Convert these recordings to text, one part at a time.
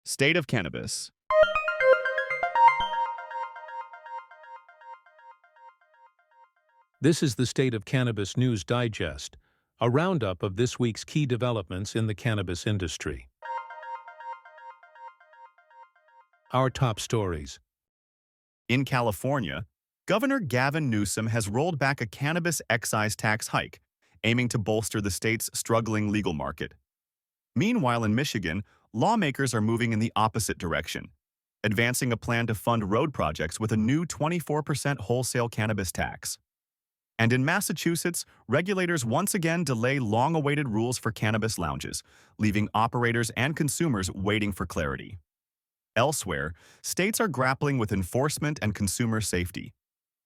State of Cannabis. This is the State of Cannabis News Digest, a roundup of this week's key developments in the cannabis industry. Our top stories. In California, Governor Gavin Newsom has rolled back a cannabis excise tax hike, aiming to bolster the state's struggling legal market. Meanwhile, in Michigan, lawmakers are moving in the opposite direction, advancing a plan to fund road projects with a new 24% wholesale cannabis tax. And in Massachusetts, regulators once again delay long-awaited rules for cannabis lounges, leaving operators and consumers waiting for clarity. Elsewhere, states are grappling with enforcement and consumer safety.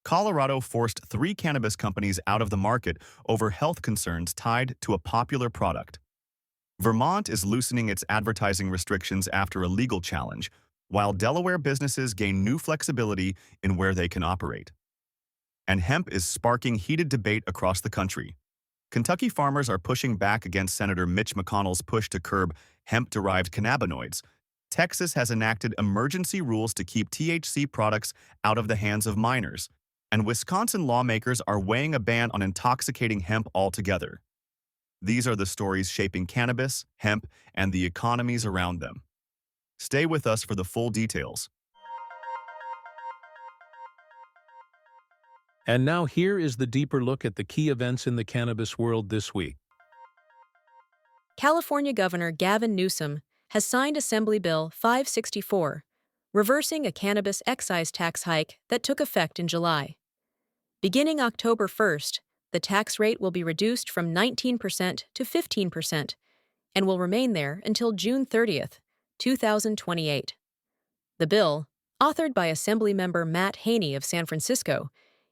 Colorado forced 3 cannabis companies out of the market over health concerns tied to a popular product. Vermont is loosening its advertising restrictions after a legal challenge, while Delaware businesses gain new flexibility in where they can operate. And hemp is sparking heated debate across the country. Kentucky farmers are pushing back against Senator Mitch McConnell's push to curb hemp-derived cannabinoids. Texas has enacted emergency rules to keep THC products out of the hands of minors, and Wisconsin lawmakers are weighing a ban on intoxicating hemp altogether. These are the stories shaping cannabis, hemp, and the economies around them. Stay with us for the full details. And now here is the deeper look at the key events in the cannabis world this week. California Governor Gavin Newsom has signed Assembly Bill 564, reversing a cannabis excise tax hike that took effect in July. Beginning October 1st, the tax rate will be reduced from 19% to 15% and will remain there until June 30th, 2028. The bill, authored by Assemblymember Matt Haney of San Francisco,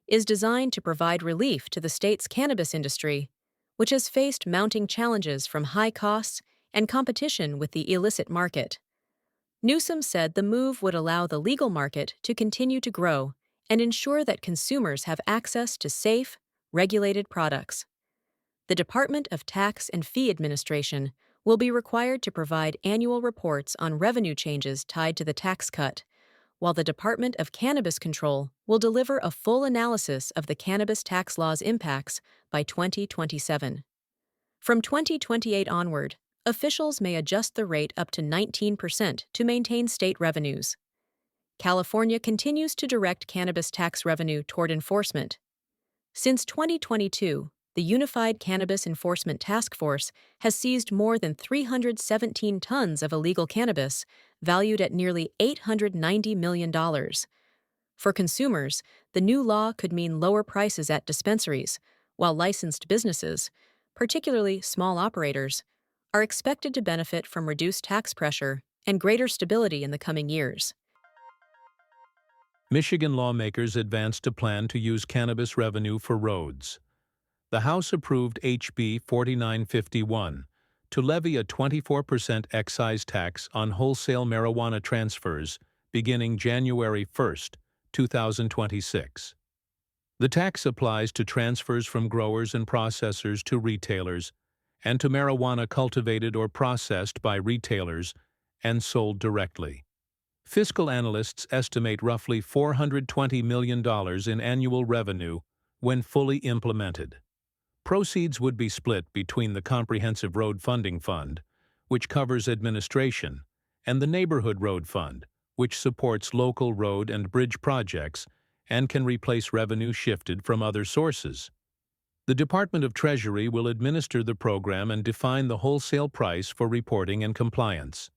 is designed to provide relief to the state's cannabis industry, which has faced mounting challenges from high costs and competition with the illicit market. Newsom said the move would allow the legal market to continue to grow and ensure that consumers have access to safe, regulated products. The Department of Tax and Fee Administration will be required to provide annual reports on revenue changes tied to the tax cut, while the Department of Cannabis Control will deliver a full analysis of the cannabis tax law's impacts by 2027. From 2028 onward, officials may adjust the rate up to 19% to maintain state revenues. California continues to direct cannabis tax revenue toward enforcement. Since 2022, the Unified Cannabis Enforcement Task Force has seized more than 317 tons of illegal cannabis, valued at nearly $890 million. For consumers, the new law could mean lower prices at dispensaries, while licensed businesses, particularly small operators, are expected to benefit from reduced tax pressure and greater stability in the coming years. Michigan lawmakers advanced a plan to use cannabis revenue for roads. The House approved HB 4951 to levy a 24% excise tax on wholesale marijuana transfers beginning January 1, 2026. The tax applies to transfers from growers and processors to retailers and to marijuana cultivated or processed by retailers and sold directly. Fiscal analysts estimate roughly $420 million in annual revenue when fully implemented. Proceeds would be split between the Comprehensive Road Funding Fund, which covers administration, and the Neighborhood Road Fund, which supports local road and bridge projects and can replace revenue shifted from other sources. The Department of Treasury will administer the program and define the wholesale price for reporting and compliance.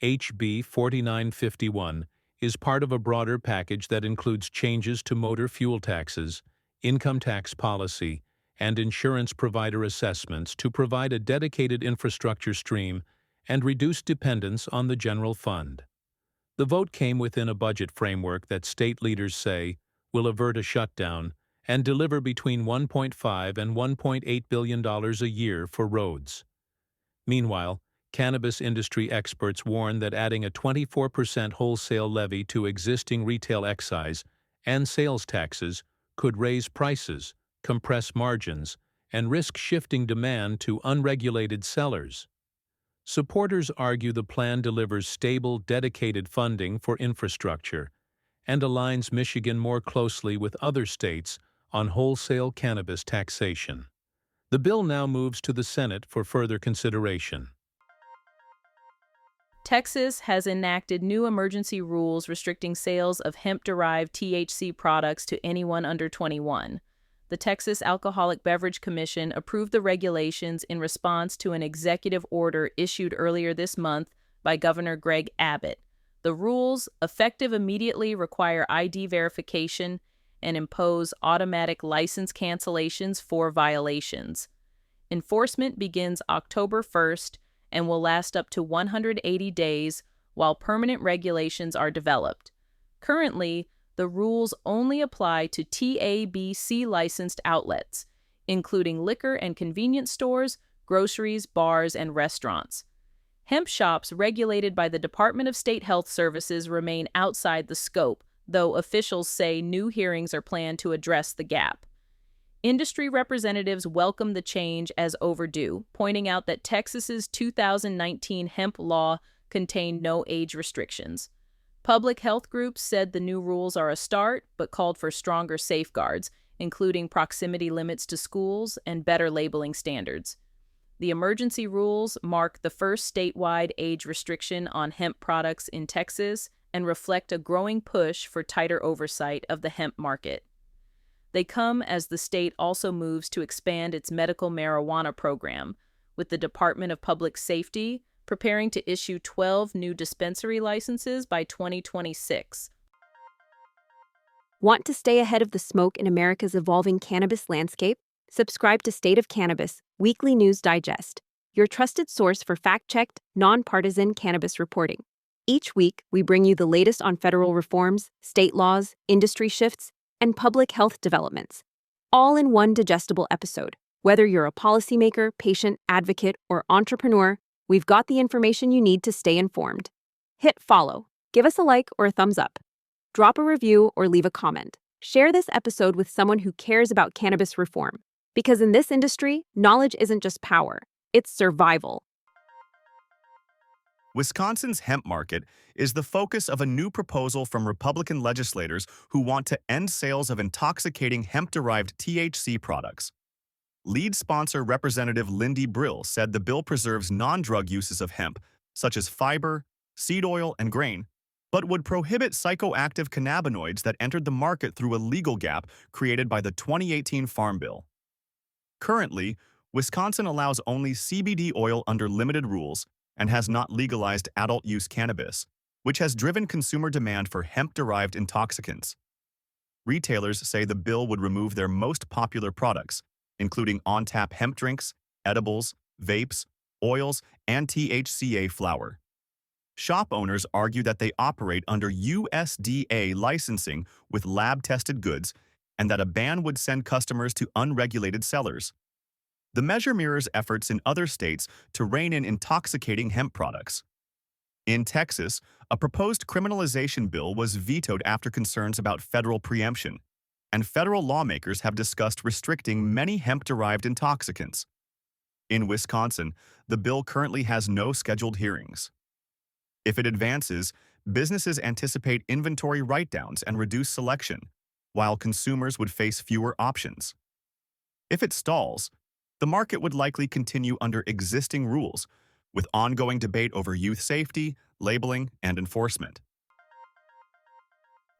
HB 4951 is part of a broader package that includes changes to motor fuel taxes, income tax policy, and insurance provider assessments to provide a dedicated infrastructure stream and reduce dependence on the general fund. The vote came within a budget framework that state leaders say will avert a shutdown and deliver between $1.5 and $1.8 billion a year for roads. Meanwhile, cannabis industry experts warn that adding a 24% wholesale levy to existing retail excise and sales taxes could raise prices, compress margins, and risk shifting demand to unregulated sellers. Supporters argue the plan delivers stable, dedicated funding for infrastructure and aligns Michigan more closely with other states on wholesale cannabis taxation. The bill now moves to the Senate for further consideration. Texas has enacted new emergency rules restricting sales of hemp-derived THC products to anyone under 21. The Texas Alcoholic Beverage Commission approved the regulations in response to an executive order issued earlier this month by Governor Greg Abbott. The rules, effective immediately, require ID verification and impose automatic license cancellations for violations. Enforcement begins October 1st and will last up to 180 days while permanent regulations are developed. Currently, the rules only apply to TABC licensed outlets, including liquor and convenience stores, groceries, bars, and restaurants. Hemp shops regulated by the Department of State Health Services remain outside the scope, though officials say new hearings are planned to address the gap. Industry representatives welcome the change as overdue, pointing out that Texas's 2019 hemp law contained no age restrictions. Public health groups said the new rules are a start, but called for stronger safeguards, including proximity limits to schools and better labeling standards. The emergency rules mark the first statewide age restriction on hemp products in Texas and reflect a growing push for tighter oversight of the hemp market. They come as the state also moves to expand its medical marijuana program, with the Department of Public Safety preparing to issue 12 new dispensary licenses by 2026. Want to stay ahead of the smoke in America's evolving cannabis landscape? Subscribe to State of Cannabis, Weekly News Digest, your trusted source for fact-checked, nonpartisan cannabis reporting. Each week, we bring you the latest on federal reforms, state laws, industry shifts, and public health developments, all in one digestible episode. Whether you're a policymaker, patient, advocate, or entrepreneur, we've got the information you need to stay informed. Hit follow, give us a like or a thumbs up, drop a review or leave a comment. Share this episode with someone who cares about cannabis reform, because in this industry, knowledge isn't just power, it's survival. Wisconsin's hemp market is the focus of a new proposal from Republican legislators who want to end sales of intoxicating hemp-derived THC products. Lead sponsor Representative Lindy Brill said the bill preserves non-drug uses of hemp, such as fiber, seed oil, and grain, but would prohibit psychoactive cannabinoids that entered the market through a legal gap created by the 2018 Farm Bill. Currently, Wisconsin allows only CBD oil under limited rules and has not legalized adult-use cannabis, which has driven consumer demand for hemp-derived intoxicants. Retailers say the bill would remove their most popular products, including on-tap hemp drinks, edibles, vapes, oils, and THCA flower. Shop owners argue that they operate under USDA licensing with lab-tested goods and that a ban would send customers to unregulated sellers. The measure mirrors efforts in other states to rein in intoxicating hemp products. In Texas, a proposed criminalization bill was vetoed after concerns about federal preemption, and federal lawmakers have discussed restricting many hemp-derived intoxicants. In Wisconsin, the bill currently has no scheduled hearings. If it advances, businesses anticipate inventory write-downs and reduced selection, while consumers would face fewer options. If it stalls, the market would likely continue under existing rules, with ongoing debate over youth safety, labeling, and enforcement.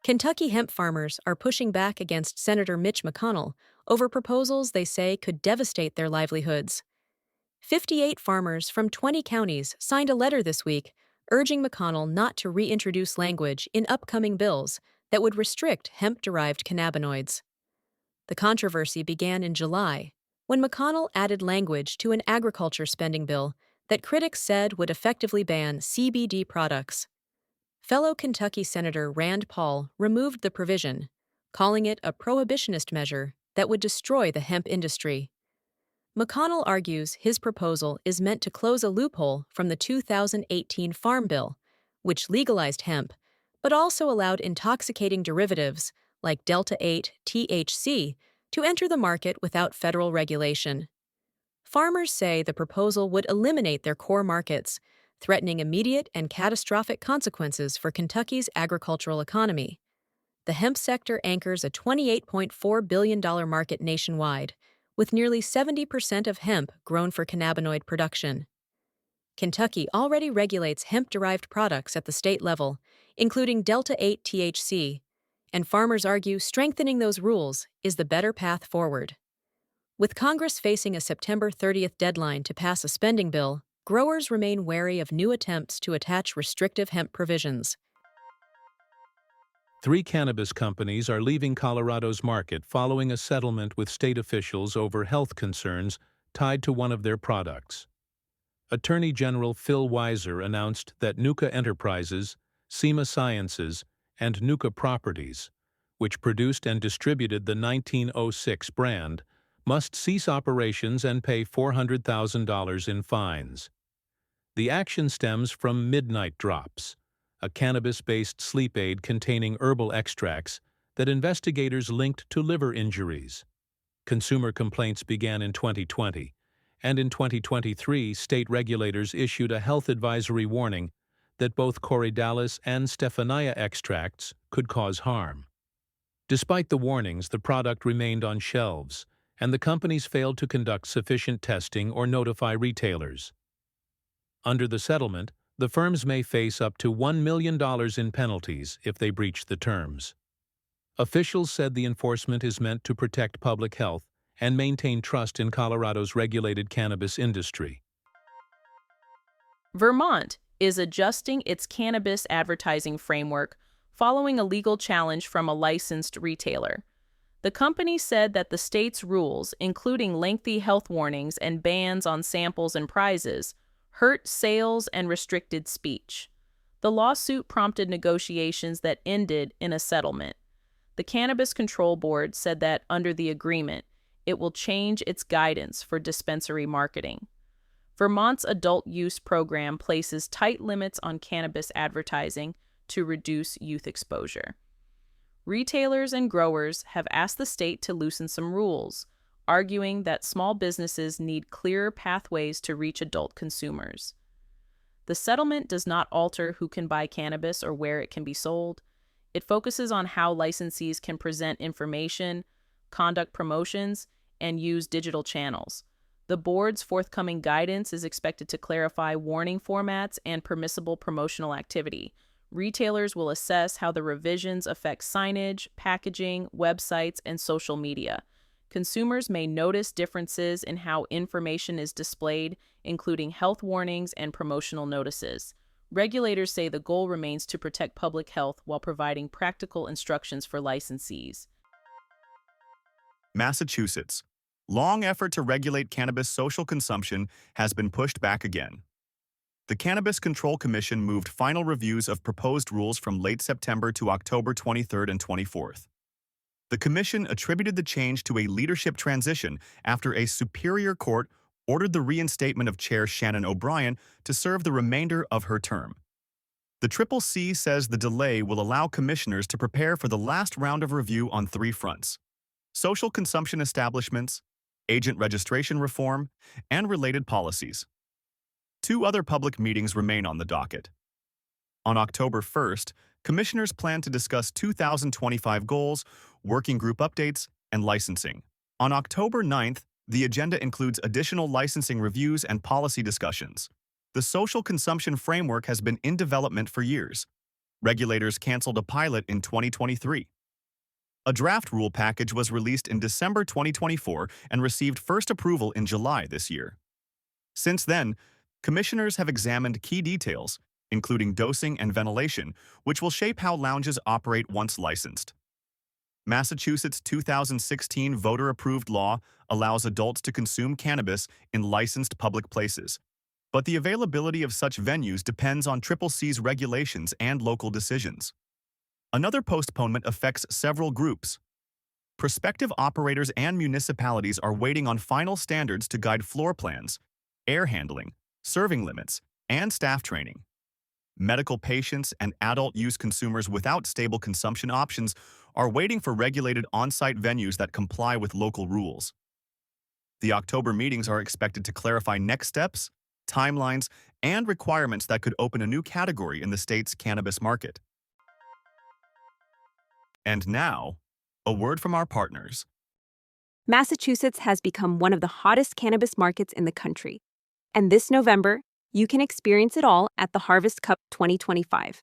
Kentucky hemp farmers are pushing back against Senator Mitch McConnell over proposals they say could devastate their livelihoods. 58 farmers from 20 counties signed a letter this week urging McConnell not to reintroduce language in upcoming bills that would restrict hemp-derived cannabinoids. The controversy began in July, when McConnell added language to an agriculture spending bill that critics said would effectively ban CBD products. Fellow Kentucky Senator Rand Paul removed the provision, calling it a prohibitionist measure that would destroy the hemp industry. McConnell argues his proposal is meant to close a loophole from the 2018 Farm Bill, which legalized hemp, but also allowed intoxicating derivatives, like Delta-8 THC, to enter the market without federal regulation. Farmers say the proposal would eliminate their core markets, threatening immediate and catastrophic consequences for Kentucky's agricultural economy. The hemp sector anchors a $28.4 billion market nationwide, with nearly 70% of hemp grown for cannabinoid production. Kentucky already regulates hemp-derived products at the state level, including Delta-8 THC, and farmers argue strengthening those rules is the better path forward. With Congress facing a September 30th deadline to pass a spending bill, growers remain wary of new attempts to attach restrictive hemp provisions. 3 cannabis companies are leaving Colorado's market following a settlement with state officials over health concerns tied to one of their products. Attorney General Phil Weiser announced that Nuka Enterprises, SEMA Sciences, and Nuka Properties, which produced and distributed the 1906 brand, must cease operations and pay $400,000 in fines. The action stems from Midnight Drops, a cannabis-based sleep aid containing herbal extracts that investigators linked to liver injuries. Consumer complaints began in 2020, and in 2023 state regulators issued a health advisory warning that both Corydalis and Stephania extracts could cause harm. Despite the warnings, the product remained on shelves, and the companies failed to conduct sufficient testing or notify retailers. Under the settlement, the firms may face up to $1 million in penalties if they breach the terms. Officials said the enforcement is meant to protect public health and maintain trust in Colorado's regulated cannabis industry. Vermont is adjusting its cannabis advertising framework following a legal challenge from a licensed retailer. The company said that the state's rules, including lengthy health warnings and bans on samples and prizes, hurt sales and restricted speech. The lawsuit prompted negotiations that ended in a settlement. The Cannabis Control Board said that under the agreement, it will change its guidance for dispensary marketing. Vermont's adult use program places tight limits on cannabis advertising to reduce youth exposure. Retailers and growers have asked the state to loosen some rules, arguing that small businesses need clearer pathways to reach adult consumers. The settlement does not alter who can buy cannabis or where it can be sold. It focuses on how licensees can present information, conduct promotions, and use digital channels. The board's forthcoming guidance is expected to clarify warning formats and permissible promotional activity. Retailers will assess how the revisions affect signage, packaging, websites, and social media. Consumers may notice differences in how information is displayed, including health warnings and promotional notices. Regulators say the goal remains to protect public health while providing practical instructions for licensees. Massachusetts. Long effort to regulate cannabis social consumption has been pushed back again. The Cannabis Control Commission moved final reviews of proposed rules from late September to October 23rd and 24th. The commission attributed the change to a leadership transition after a superior court ordered the reinstatement of Chair Shannon O'Brien to serve the remainder of her term. The CCC says the delay will allow commissioners to prepare for the last round of review on 3 fronts: social consumption establishments, agent registration reform, and related policies. 2 other public meetings remain on the docket. On October 1st, commissioners plan to discuss 2025 goals, working group updates, and licensing. On October 9th, the agenda includes additional licensing reviews and policy discussions. The social consumption framework has been in development for years. Regulators canceled a pilot in 2023. A draft rule package was released in December 2024 and received first approval in July this year. Since then, commissioners have examined key details, including dosing and ventilation, which will shape how lounges operate once licensed. Massachusetts' 2016 voter-approved law allows adults to consume cannabis in licensed public places, but the availability of such venues depends on CCC's regulations and local decisions. Another postponement affects several groups. Prospective operators and municipalities are waiting on final standards to guide floor plans, air handling, serving limits, and staff training. Medical patients and adult-use consumers without stable consumption options are waiting for regulated on-site venues that comply with local rules. The October meetings are expected to clarify next steps, timelines, and requirements that could open a new category in the state's cannabis market. And now, a word from our partners. Massachusetts has become one of the hottest cannabis markets in the country. And this November, you can experience it all at the Harvest Cup 2025.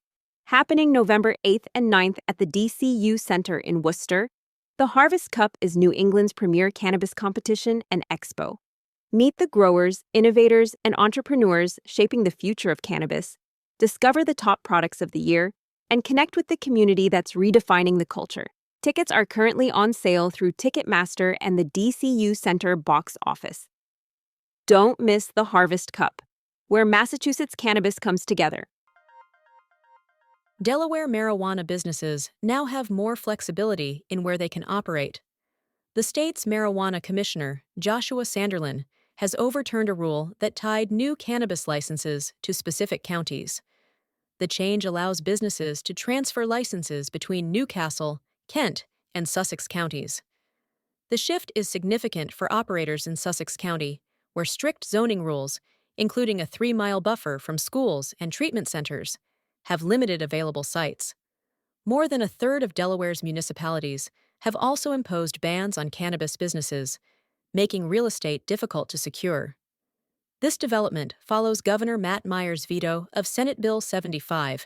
Happening November 8th and 9th at the DCU Center in Worcester, the Harvest Cup is New England's premier cannabis competition and expo. Meet the growers, innovators, and entrepreneurs shaping the future of cannabis, discover the top products of the year, and connect with the community that's redefining the culture. Tickets are currently on sale through Ticketmaster and the DCU Center box office. Don't miss the Harvest Cup, where Massachusetts cannabis comes together. Delaware marijuana businesses now have more flexibility in where they can operate. The state's marijuana commissioner, Joshua Sanderlin, has overturned a rule that tied new cannabis licenses to specific counties. The change allows businesses to transfer licenses between Newcastle, Kent, and Sussex counties. The shift is significant for operators in Sussex County, where strict zoning rules, including a 3-mile buffer from schools and treatment centers, have limited available sites. More than a third of Delaware's municipalities have also imposed bans on cannabis businesses, making real estate difficult to secure. This development follows Governor Matt Meyer's veto of Senate Bill 75,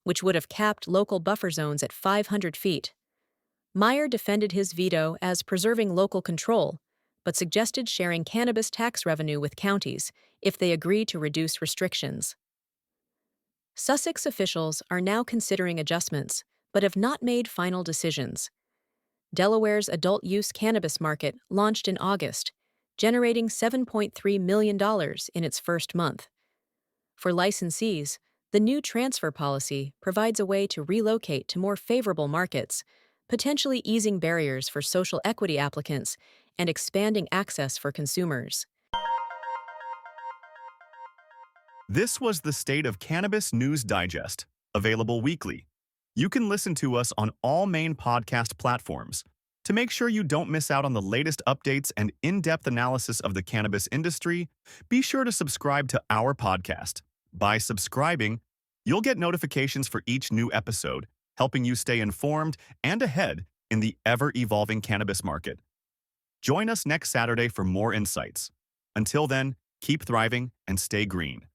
which would have capped local buffer zones at 500 feet. Meyer defended his veto as preserving local control, but suggested sharing cannabis tax revenue with counties if they agree to reduce restrictions. Sussex officials are now considering adjustments, but have not made final decisions. Delaware's adult-use cannabis market launched in August, generating $7.3 million in its first month. For licensees, the new transfer policy provides a way to relocate to more favorable markets, potentially easing barriers for social equity applicants and expanding access for consumers. This was the State of Cannabis News Digest, available weekly. You can listen to us on all main podcast platforms. To make sure you don't miss out on the latest updates and in-depth analysis of the cannabis industry, be sure to subscribe to our podcast. By subscribing, you'll get notifications for each new episode, helping you stay informed and ahead in the ever-evolving cannabis market. Join us next Saturday for more insights. Until then, keep thriving and stay green.